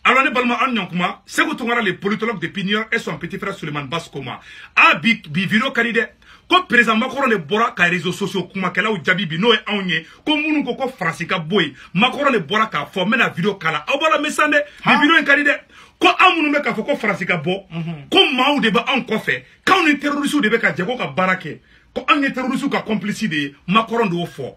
Alors, ne balma an nyankuma, c'est que les politologues de Pinior et son petit frère Suleiman Baskoma. A bi vidéo kanide. Ko président Macron le bora ka réseaux sociaux kuma kala ou jabi bi no e awnye ko munu ko France ka boy Macron le bora ka fo mena vidéo kala abola mesande bi vidéo en kanide ko amunu me ka fo ko France ka bo ko maou de ba an ko fe ka on terroriste de be ka jego ka barake ko an terroriste ka complice de Macron do fo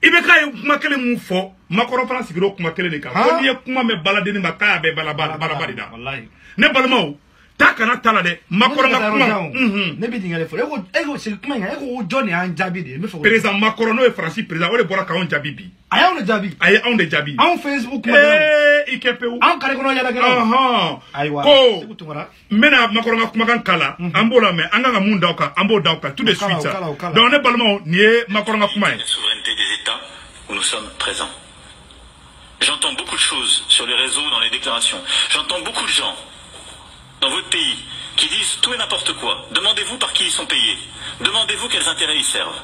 ibe ka kuma kele mu fo Macron France giro kuma kele ne ka ko ni kuma me balade ni makaya be balabala barabada wallahi ne balmao takana tala de Macron na kuma ne bi dingale fo ego c'est kuma nga ego Johnny an jabi de me fo président Macron no e France président o le bora ka on jabi bi aya on jabi aya on de jabi en Facebook ikepe an kare kono yala gara aywa ko mena Macron na kuma kan kala ambola me anga mun dawka ambo dawka tout de suite donc ne balma ni Macron na kuma la souveraineté des États où nous sommes présents. J'entends beaucoup de choses sur les réseaux, dans les déclarations. J'entends beaucoup de gens dans votre pays qui disent tout et n'importe quoi. Demandez-vous par qui ils sont payés. Demandez-vous quels intérêts ils servent.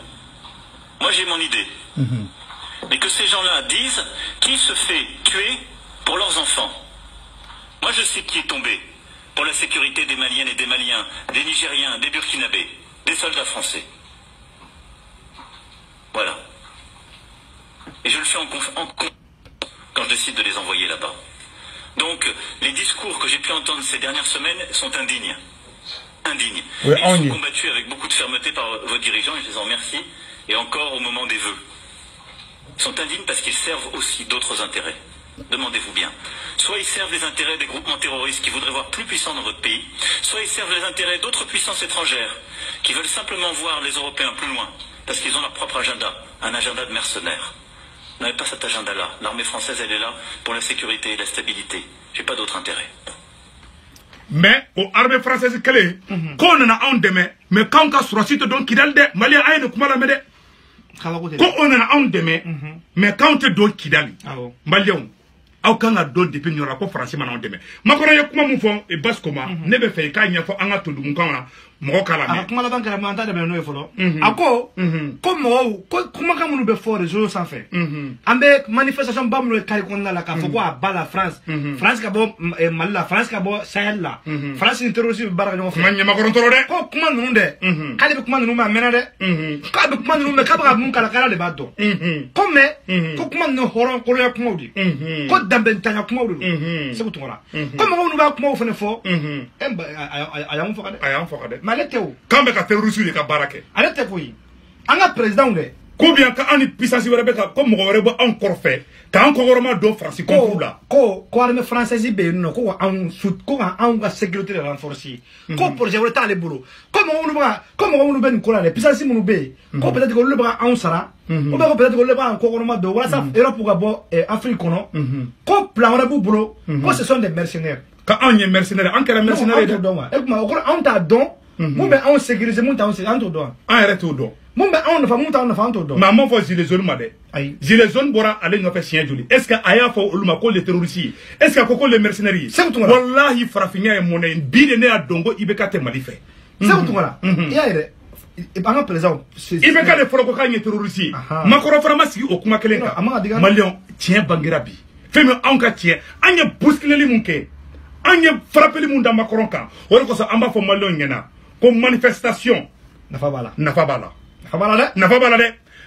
Moi j'ai mon idée. Mais que ces gens-là disent qui se fait tuer pour leurs enfants. Moi je sais qui est tombé pour la sécurité des Maliennes et des Maliens, des Nigériens, des Burkinabés, des soldats français. Voilà. Et je le fais quand je décide de les envoyer là-bas. Donc, les discours que j'ai pu entendre ces dernières semaines sont indignes. Indignes. Oui, ils sont combattus avec beaucoup de fermeté par vos dirigeants, et je les en remercie, et encore au moment des vœux. Ils sont indignes parce qu'ils servent aussi d'autres intérêts. Demandez-vous bien. Soit ils servent les intérêts des groupements terroristes qui voudraient voir plus puissants dans votre pays, soit ils servent les intérêts d'autres puissances étrangères qui veulent simplement voir les Européens plus loin, parce qu'ils ont leur propre agenda, un agenda de mercenaires. Vous n'avez pas cet agenda-là. L'armée française, elle est là pour la sécurité et la stabilité. J'ai pas d'autre intérêt. Mais, au armée française, quand on a un demain, mais quand on a sur le site de Kidal, Malien a une kumala mede. Quand on a un demain, mais quand on te donne Kidal, Malien, aucun a donné depuis nous rapport français maintenant demain. Ma collègue, comment mon fond et basse comment, ne me fait qu'un y a fait un atout de mon camp. Comment la banque a demandé de me follow. Ako, comment nous be fort les jours sans fait. Avec manifestation bam le calconna la Kafoua, Bala France, France Cabo, Mala, France Cabo, Sahel là, France interrogé Baragon. Comment nous de, comment nous m'a menade, comment nous me cabra mon calcara de bateau. Comment nous horrons colère commodi. Côte d'Ambentana commodi. C'est tout là. Comment nous va comment on fait fort. I am for Maleteo. Quand on a terrorisé les cabarake. Arrêtez vous. Un président de. Combien quand on est puissance comme on aurait encore fait. Quand on aurait mal d'eau français comme là. Quoi armée française y non quoi en soute quoi en sécurité renforcée. Quoi pour gérer les boulot. Comment on nous ben quoi les puissances nous bé. Quoi peut-être que le bras en sera. Ou peut-être que le bras encore mal de WhatsApp Europe pour d'abord Afrique non. Quoi plan on a boulot. Quoi ce sont des mercenaires. Quand on est mercenaire, on est mercenaire. On t'a don. Mon ben on sécurise mon temps c'est entre don. Arrête au don. Mon ben on ne va mon temps ne va entre don. Maman faut gilet jaune madé. Gilet jaune bora aller nous faire chien joli. Est-ce que aya faut le macol les terroristes? Est-ce que koko les mercenaires? C'est tout. Wallahi farafinya e monnaie bide ne a dongo ibeka te malifé. C'est tout là. Ya ere. Et par exemple, ibeka le folo ko kanye terroristes. Makoro faramasi o kuma kelenka. Malion tient bangirabi. Femme en ka tient. Anya bousculer li munke. Anya frapper li munda Macron kan. Oro ko sa amba fo Malion ngena. Comme manifestation. Nafabala.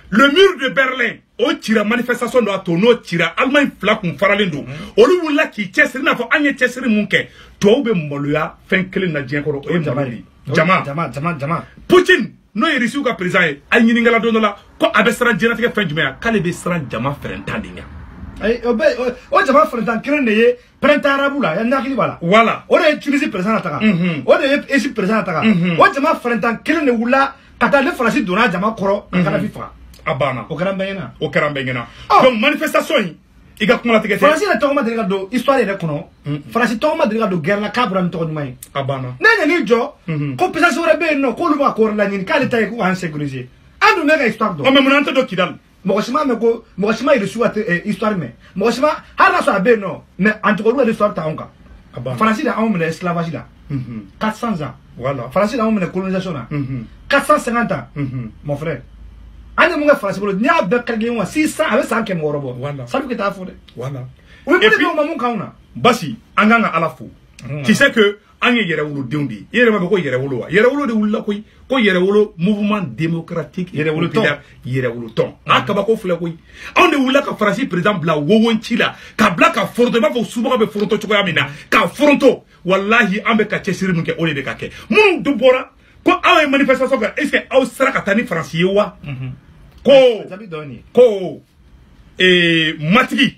Le mur de Berlin, on tire manifestation de Atono, tire Allemagne flakum faralendo. Olu wula ki chesri na fo anye chesri munke. To be moluya fenkele na dienkoro e mabali. Jama. Poutine no e risi ka président ay ngala donola ko abesran jenati ke fenjumea kale be sran jama ferentandinga. O jama ferentan krene printemps arabe là, il y a qui voilà. Voilà. On est utilisé présent à Taka. On est ici présent à Taka. On jama ferentan krene wula kata le français dona jama koro kana fifa. Abana. O karambengena. Donc manifestation il y a comment la tête. Français la toma de do histoire de kono. Français toma de do guerre la cabra nto nyumai. Abana. Nanya ni jo. Ko pesa sore be no ko lu ba ko la ni kale tay ko en sécuriser. Andu mega histoire do. O me munanta do kidal. Mogoshima il reçoit histoire mais Mogoshima hara so abe no mais antikolu l'histoire ta onka Français da on esclavage là 400 ans voilà Français da on colonisation là 450 ans mon frère ane munga Français bolo nya be kalge 600 avec 100 ke morobo voilà sabu que ta fode voilà Et puis, Bassi, Anganga Alafo. Tu sais que, Angé Yerewolo Dundi, Yerewolo Yerewolo, Yerewolo de Oulakoi, Ko Yerewolo, mouvement démocratique, Yerewolo Ton. Akabako Flakoi. On est Oulaka Francis, par exemple, la Wowonchila, Kablaka Fordema, vos souvent avec Fronto Chokamina, Ka Fronto, Wallahi, Ambeka Chessiruke, Ole de Kake. Moun Dubora, Ko a une manifestation, est-ce que Austria Katani Francis Yowa? Ko, et Matigi.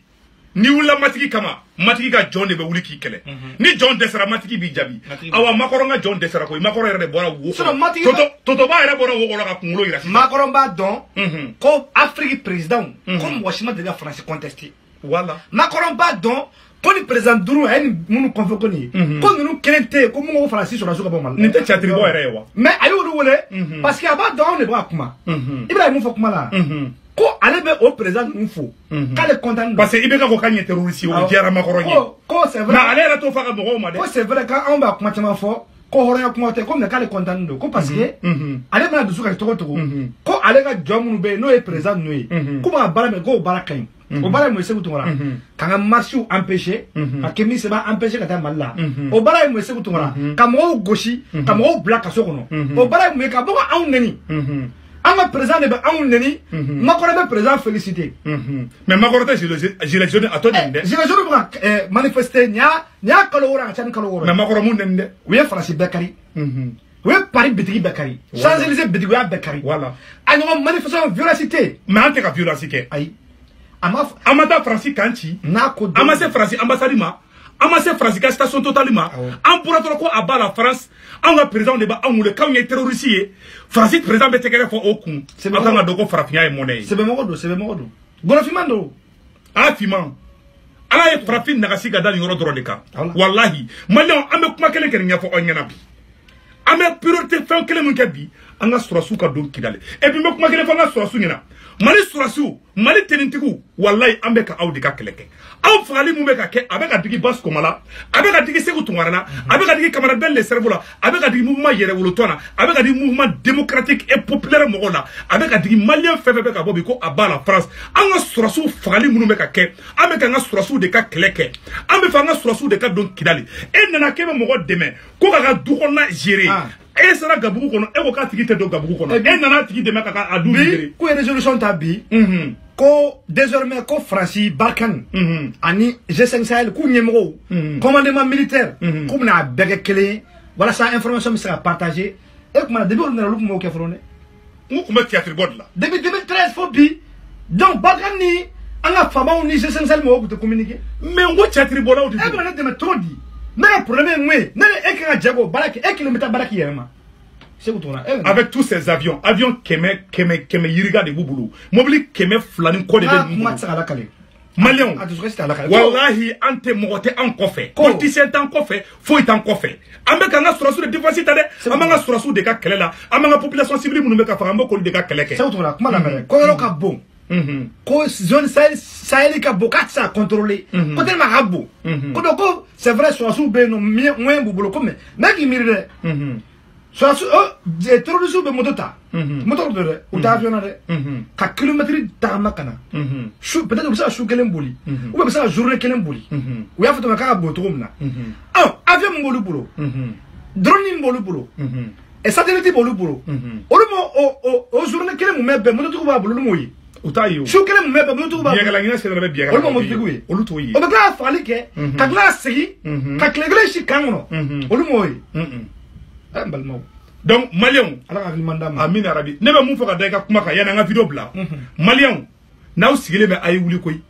Ni wula matigi kama matigi ka John de be wuli ki kele ni John desera matigi bi jabi awa makoro nga John desera ko makoro yere bora wo toto ba yere bora wo ko la ka kungulo ira makoro ba don ko Afrique président comme Washington de la France contesté voilà makoro ba don ko ni président duru en munu convoqué ni ko nous kelente ko mo France sur la souka ba mal ni te chatri bo yere wa mais ayo ru wole parce que aba don ne ba kuma Ibrahim fo kuma la ko ale be au président n'fo kale content parce que ibeka ko kanye terroriste o jara makoro ni ko c'est vrai na ale ra to fa ka mo ma de ko c'est vrai quand on va kuma tama fo ko horo ya kuma te ko me kale content do ko parce que ale na dusu ka to ko ale ga jomu be no e président no e ko ba bara me go bara kan o bara mo se kutumara kanga marche empêcher a kemi se ba empêcher ka ta malla o bara mo se kutumara ka mo goshi ka mo black so kono o bara mo ka bo an nani Anga président de Aoun Neni, Makoro be président félicité. Mais Makoro te gilet jaune à ton ende. Gilet jaune pour manifester nya kalora chan kalora. Mais Makoro mun nende. Oui Francis Bekari. Oui Paris Bitigi Bekari. Champs-Élysées Bitigi Bekari. Voilà. Anya manifestation violacité. Mais ante ka violacité. Aïe. Amata Francis Kanchi. Nako. Amase Francis ambassadima. Amase France ka station totalement en pour être ko aba la France on a président de ba on le quand il terroriste France président be tekere fo okun c'est pas nga doko frafia e monnaie c'est be modo Gonafimando Fiman ala e frafin na kasika dali ngoro dro de ka wallahi malion ambe kuma kele kele nya fo onyana bi ambe priorité fe kele mun kabi anga surasu ka don kidale et puis me kuma kele fa nga surasu nyina mali surasu mali tenintigu wallahi ambe ka awdi ka keleke aw fali mu be ka ke abeka digi basko mala abeka digi segu tungarana abeka digi camarade belle cerveau la abeka digi mouvement yere wolotona abeka digi mouvement démocratique et populaire mogola abeka digi malien fefe ka bobi ko abala France anga surasu fali mu be ka ke ameka nga surasu de ka keleke ambe fa nga surasu de ka don kidali e nana kebe mogo deme ko ka du konna gérer et sera gabugu kono e ko ka tigi te do gabugu kono e nana tigi de meka ka adu gérer ko résolution tabi ko désormais ko Francis Barkan ani G5 Sahel ku ñemgo commandement militaire ko na bege kele wala sa information mi sera partagée et comment depuis on a lu mo ke frone ko ma théâtre bod là depuis 2013 fo bi donc Barkan ni anga fama ni G5 Sahel mo ko te communiquer mais on théâtre bod là e bana de trop dit mais le problème est na e ka jago baraki e kilomètre baraki yema. Avec tous ces avions keme yiriga de bubulu mobili keme flani ko de Malion wallahi ante mogote en kofe politicien tan kofe foi tan kofe ambeka nga surasu de défense tade amanga surasu de ka kelela amanga population civile munu be ka fa ambo ko de ka keleke c'est autre comment la mere ko ro ka bon ko zone Sahel ka bokat ça contrôler ko tellement rabbo ko doko c'est vrai surasu be no moins bubulu comme mais qui mire so terrorisme be motota motor de ou d'avion de ka kilomètre tamakana peut-être ça chou kelen boli ou ça journée kelen boli ou ya foto ka boto na avion mbolu bolo drone mbolu bolo et satellite bolu bolo o journée kelen mu mebe moto ko ba bolo moyi utayo chou kelen mu mebe moto ko ba biagala ngina sele be biagala o mo figuye olu toyi o be ka fali ke ka glace ka klegre shi kangono olu moyi donc Malion Amin Arabi ne be mun fo ka da ka kuma ka yana nga video bla Malion naw sigile be ay wuli koy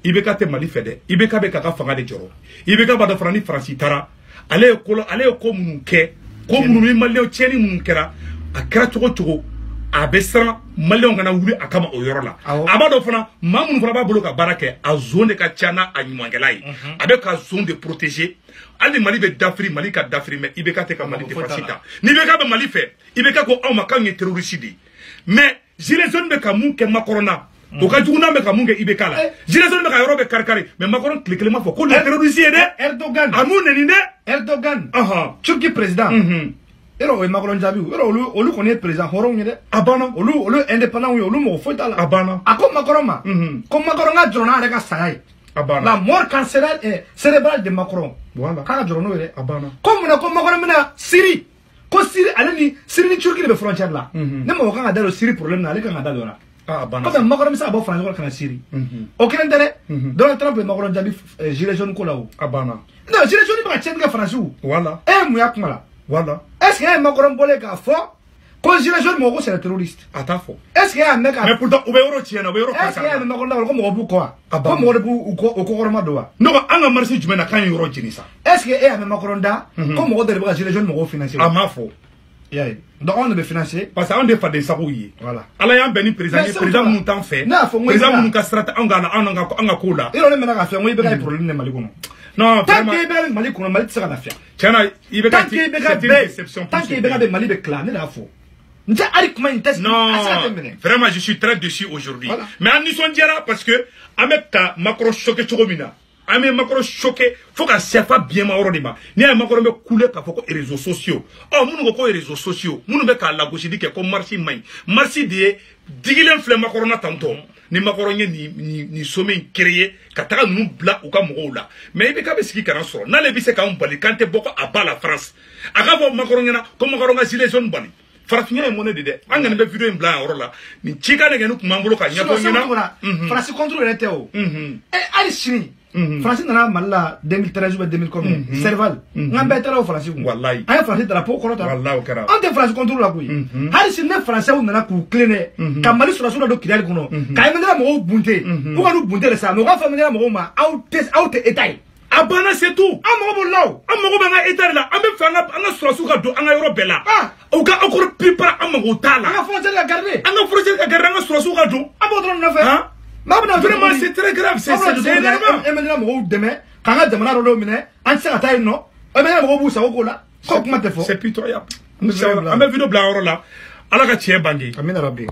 ibe ka te Mali fede ibe ka be ka fanga de joro ibe ka ba da frani France tara ale ko mun ke ko mun mi Malion cheni mun kera akra togo abesra Malion kana wuli akama o yoro la abado fana mamun fana ba bolo ka barake a zone ka chana a nyumangelai abe ka zone de protéger Ali Mali be dafri Mali ka dafri mais ibeka te ka Mali de facita ni beka be Mali fe ibeka ko awma ka ngi terroriste mais gilet jaune be ka mun ke makorona o ka juguna be ka mun ke ibeka la gilet jaune be ka yoro be karkari mais makoron cliquement fo ko le terroriste de Erdogan amune ni ne Erdogan Turquie président ero e makoron jabi ero olu connaît président horon de abana olu indépendant olu mo fo tala abana ako makoroma ko makoronga drona de ka sai La mort cérébrale de Macron. Voilà. Comme on a comme Macron Syrie. Comme Syrie, allez, Syrie ni Turquie de frontière là. Ne m'en va pas Syrie problème là, allez quand on a là. Comme Macron ça a beau France quand Syrie. Aucun intérêt. Donald Trump et Macron d'abi gilet jaune quoi là-haut. Non, gilet jaune il va tiendre France où. Voilà. Mouya comme là. Voilà. Est-ce que Macron bolé qu'à fort? Quand gilet jaune Macron c'est le terroriste. Attends faux. Est-ce qu'il y a un mec à... Mais pourtant, Obeiro tient, Obeiro Est-ce qu'il y a un mec comme Obeiro quoi? Comme Obeiro ou Coroma doa. Non, on a marché du mena quand il y ça. Est-ce qu'il y a un Macron da? Comme Obeiro gilet jaune Macron financier. Ah ma faux. Donc on devait financer. Parce qu'on devait faire des sarouilles. Voilà. Alors il y a un béni président montant fait. Président montant strate en Ghana en cola. Il en est maintenant à faire. On y a problème de Malikono. Non, tant qu'il y a Malikono, Malik sera la faire. Tiens, il y a tant qu'il y a déception. Tant qu'il y a Mali de clan, il a faux. Non, vraiment, je suis très déçu aujourd'hui. Voilà. Mais en Nisson Diara, parce que, avec ta macro choqué Choromina, avec macro choqué, faut qu'à serfa bien ma orodima. Ni à macro me couler qu'à faut les réseaux sociaux. Oh, mon ko les réseaux sociaux. Mon be qu'à la gauche dit que comme marchi main. Marchi de digilen flemme macro na tanton. Ni macro ni sommet créé. Katara nous bla ou comme rola. Mais il be qu'à beski kana so. Na le bise ka bali quand te boko à bas la France. Agavo macro na comme macro na gilet jaune bali. Farafinya monnaie de dé. On a une vidéo en blanc alors là. Ni chica ne genu kumambolo ka nyako nyina. France contrôle était où? Ali Chini. France nana malla 2013 ou 2000 Serval. Ngamba tara au France. Wallahi. Ay France drapeau kolota. Wallahi okara. Ante France contrôle la kuyi. Ali Chini France ou nana ku cleaner. Kamali sur la do kidal kono. Kaimendela mo bunte. Ou ka no bunte le sa. No ka famela mo ma out état. Abana c'est tout. Amogo law. Amogo banga état là. Ambe fanga anga surasuka do anga Europe là. Oga encore prépare amogo tala. Anga frontière la garder. Anga frontière la garder anga surasuka do. Abodron na fait. Hein? Vraiment c'est très grave, c'est énorme. Et maintenant mo demain, quand on demande ro mine, an sera taille non. Et maintenant mo busa ko là. Comment te faut? C'est pitoyable. Ambe vidéo blanc là. Ala ka tien bandi. Amina rabbi.